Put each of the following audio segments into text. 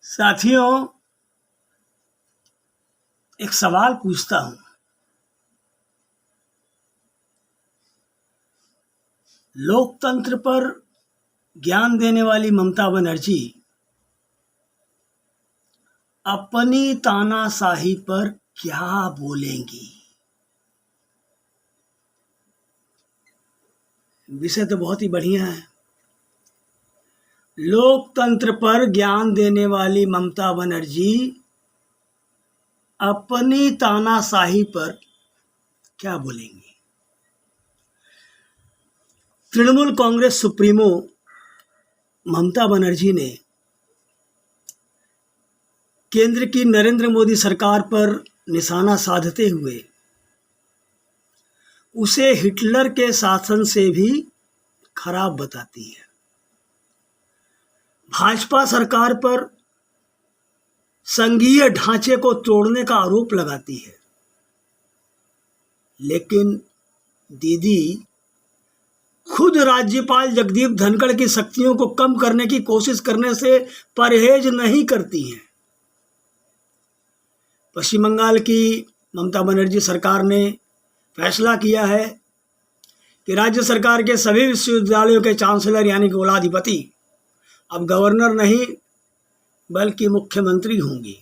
साथियों, एक सवाल पूछता हूं। लोकतंत्र पर ज्ञान देने वाली ममता बनर्जी अपनी तानाशाही पर क्या बोलेंगी? विषय तो बहुत ही बढ़िया है। लोकतंत्र पर ज्ञान देने वाली ममता बनर्जी अपनी तानाशाही पर क्या बोलेंगी? तृणमूल कांग्रेस सुप्रीमो ममता बनर्जी ने केंद्र की नरेंद्र मोदी सरकार पर निशाना साधते हुए उसे हिटलर के शासन से भी खराब बताती है। भाजपा सरकार पर संघीय ढांचे को तोड़ने का आरोप लगाती है, लेकिन दीदी खुद राज्यपाल जगदीप धनखड़ की शक्तियों को कम करने की कोशिश करने से परहेज नहीं करती हैं। पश्चिम बंगाल की ममता बनर्जी सरकार ने फैसला किया है कि राज्य सरकार के सभी विश्वविद्यालयों के चांसलर यानी कि कुलाधिपति अब गवर्नर नहीं बल्कि मुख्यमंत्री होंगी।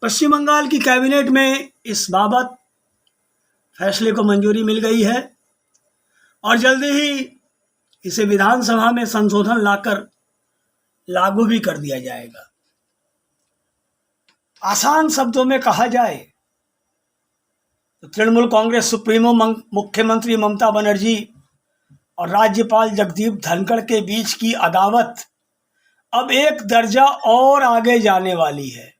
पश्चिम बंगाल की कैबिनेट में इस बाबत फैसले को मंजूरी मिल गई है और जल्दी ही इसे विधानसभा में संशोधन लाकर लागू भी कर दिया जाएगा। आसान शब्दों में कहा जाए तो तृणमूल कांग्रेस सुप्रीमो मुख्यमंत्री ममता बनर्जी और राज्यपाल जगदीप धनखड़ के बीच की अदावत अब एक दर्जा और आगे जाने वाली है,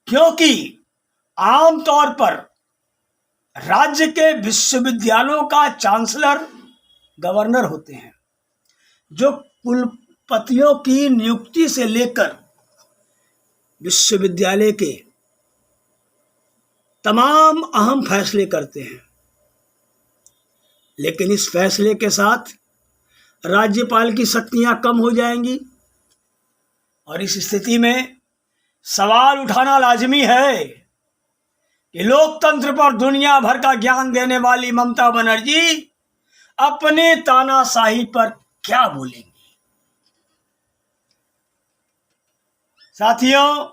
क्योंकि आमतौर पर राज्य के विश्वविद्यालयों का चांसलर गवर्नर होते हैं, जो कुलपतियों की नियुक्ति से लेकर विश्वविद्यालय के तमाम अहम फैसले करते हैं। लेकिन इस फैसले के साथ राज्यपाल की शक्तियां कम हो जाएंगी और इस स्थिति में सवाल उठाना लाजमी है कि लोकतंत्र पर दुनिया भर का ज्ञान देने वाली ममता बनर्जी अपने तानाशाही पर क्या बोलेंगी। साथियों,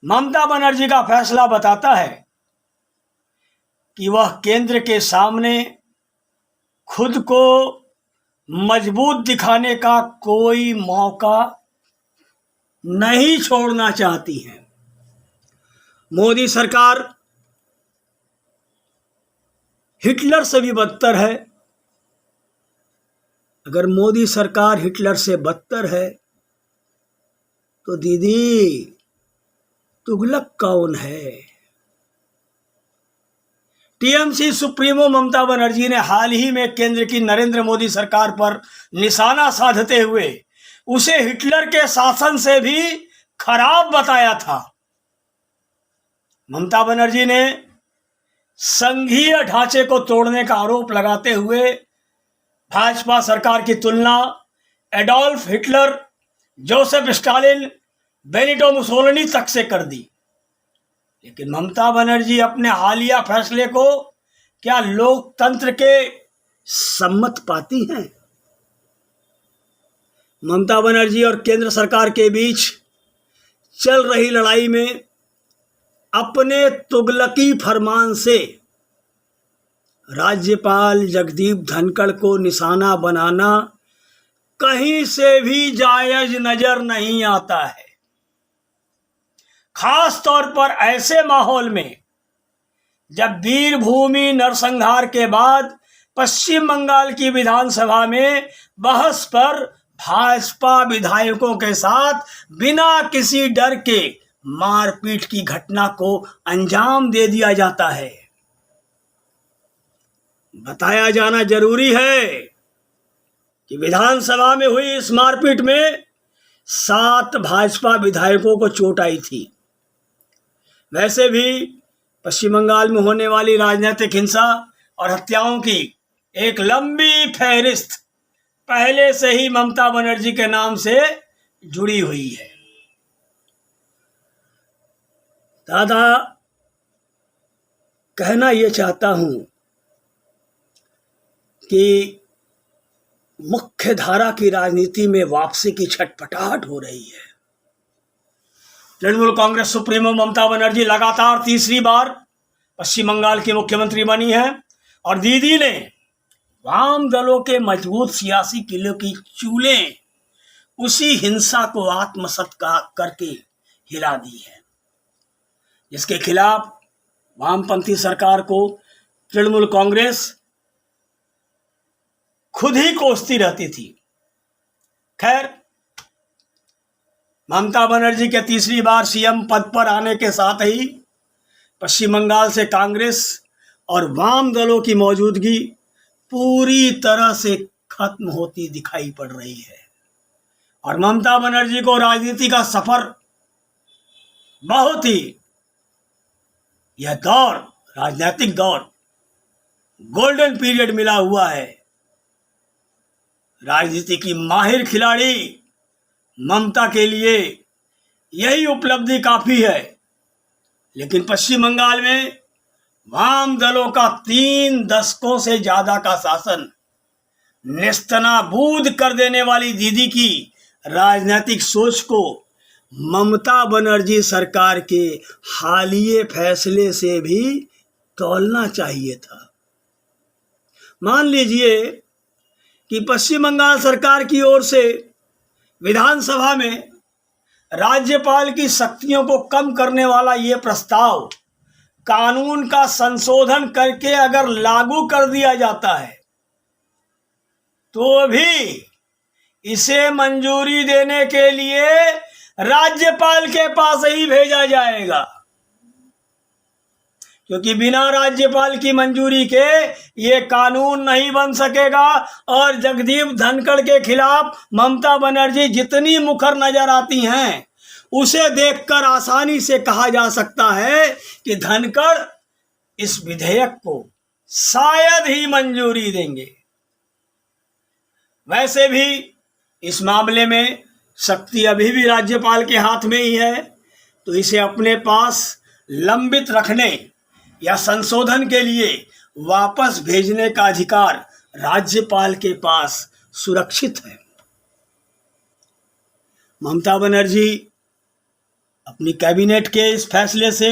ममता बनर्जी का फैसला बताता है कि वह केंद्र के सामने खुद को मजबूत दिखाने का कोई मौका नहीं छोड़ना चाहती हैं। मोदी सरकार हिटलर से भी बदतर है। अगर मोदी सरकार हिटलर से बदतर है तो दीदी तुगलक कौन है? टीएमसी सुप्रीमो ममता बनर्जी ने हाल ही में केंद्र की नरेंद्र मोदी सरकार पर निशाना साधते हुए उसे हिटलर के शासन से भी खराब बताया था। ममता बनर्जी ने संघीय ढांचे को तोड़ने का आरोप लगाते हुए भाजपा सरकार की तुलना Adolf Hitler, Joseph Stalin, Benito Mussolini तक से कर दी। लेकिन ममता बनर्जी अपने हालिया फैसले को क्या लोकतंत्र के सम्मत पाती हैं? ममता बनर्जी और केंद्र सरकार के बीच चल रही लड़ाई में अपने तुगलकी फरमान से राज्यपाल जगदीप धनखड़ को निशाना बनाना कहीं से भी जायज नजर नहीं आता है। खास तौर पर ऐसे माहौल में जब वीरभूमि नरसंहार के बाद पश्चिम बंगाल की विधानसभा में बहस पर भाजपा विधायकों के साथ बिना किसी डर के मारपीट की घटना को अंजाम दे दिया जाता है। बताया जाना जरूरी है कि विधानसभा में हुई इस मारपीट में 7 भाजपा विधायकों को चोट आई थी। वैसे भी पश्चिम बंगाल में होने वाली राजनीतिक हिंसा और हत्याओं की एक लंबी फहरिस्त पहले से ही ममता बनर्जी के नाम से जुड़ी हुई है। दादा, कहना ये चाहता हूं कि मुख्य धारा की राजनीति में वापसी की छटपटाहट हो रही है। तृणमूल कांग्रेस सुप्रीमो ममता बनर्जी लगातार तीसरी बार पश्चिम बंगाल की मुख्यमंत्री बनी है और दीदी ने वाम दलों के मजबूत सियासी किले की चूलें उसी हिंसा को आत्मसात करके हिला दी है, जिसके खिलाफ वामपंथी सरकार को तृणमूल कांग्रेस खुद ही कोसती रहती थी। खैर, ममता बनर्जी के तीसरी बार सीएम पद पर आने के साथ ही पश्चिम बंगाल से कांग्रेस और वाम दलों की मौजूदगी पूरी तरह से खत्म होती दिखाई पड़ रही है और ममता बनर्जी को राजनीति का सफर बहुत ही यह दौर, राजनीतिक दौर, गोल्डन पीरियड मिला हुआ है। राजनीति की माहिर खिलाड़ी ममता के लिए यही उपलब्धि काफी है, लेकिन पश्चिम बंगाल में वाम दलों का 3 दशकों से ज्यादा का शासन नेस्तनाबूद कर देने वाली दीदी की राजनीतिक सोच को ममता बनर्जी सरकार के हालिया फैसले से भी तौलना चाहिए था। मान लीजिए कि पश्चिम बंगाल सरकार की ओर से विधानसभा में राज्यपाल की शक्तियों को कम करने वाला ये प्रस्ताव कानून का संशोधन करके अगर लागू कर दिया जाता है तो भी इसे मंजूरी देने के लिए राज्यपाल के पास ही भेजा जाएगा, क्योंकि बिना राज्यपाल की मंजूरी के ये कानून नहीं बन सकेगा और जगदीप धनखड़ के खिलाफ ममता बनर्जी जितनी मुखर नजर आती हैं उसे देखकर आसानी से कहा जा सकता है कि धनखड़ इस विधेयक को शायद ही मंजूरी देंगे। वैसे भी इस मामले में शक्ति अभी भी राज्यपाल के हाथ में ही है, तो इसे अपने पास लंबित रखने या संशोधन के लिए वापस भेजने का अधिकार राज्यपाल के पास सुरक्षित है। ममता बनर्जी अपनी कैबिनेट के इस फैसले से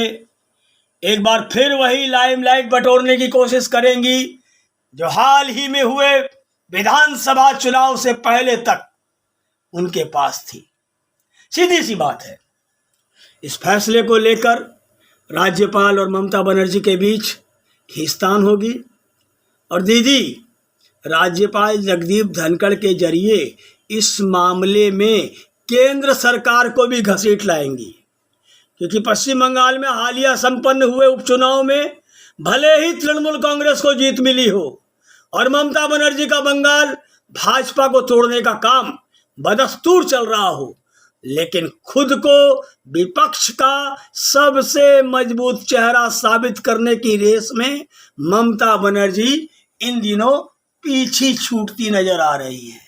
एक बार फिर वही लाइमलाइट बटोरने की कोशिश करेंगी जो हाल ही में हुए विधानसभा चुनाव से पहले तक उनके पास थी। सीधी सी बात है, इस फैसले को लेकर राज्यपाल और ममता बनर्जी के बीच खींचतान होगी और दीदी राज्यपाल जगदीप धनखड़ के जरिए इस मामले में केंद्र सरकार को भी घसीट लाएंगी, क्योंकि पश्चिम बंगाल में हालिया संपन्न हुए उपचुनाव में भले ही तृणमूल कांग्रेस को जीत मिली हो और ममता बनर्जी का बंगाल भाजपा को तोड़ने का काम बदस्तूर चल रहा हो, लेकिन खुद को विपक्ष का सबसे मजबूत चेहरा साबित करने की रेस में ममता बनर्जी इन दिनों पीछे छूटती नजर आ रही है।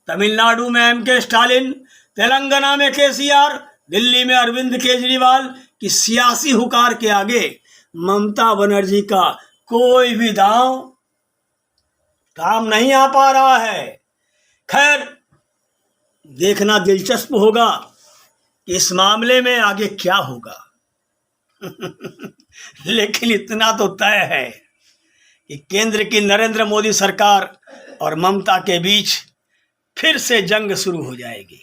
तमिलनाडु में एमके स्टालिन, तेलंगाना में केसीआर, दिल्ली में अरविंद केजरीवाल की सियासी हुकार के आगे ममता बनर्जी का कोई भी दांव काम नहीं आ पा रहा है। खैर, देखना दिलचस्प होगा कि इस मामले में आगे क्या होगा। लेकिन इतना तो तय है कि केंद्र की नरेंद्र मोदी सरकार और ममता के बीच फिर से जंग शुरू हो जाएगी।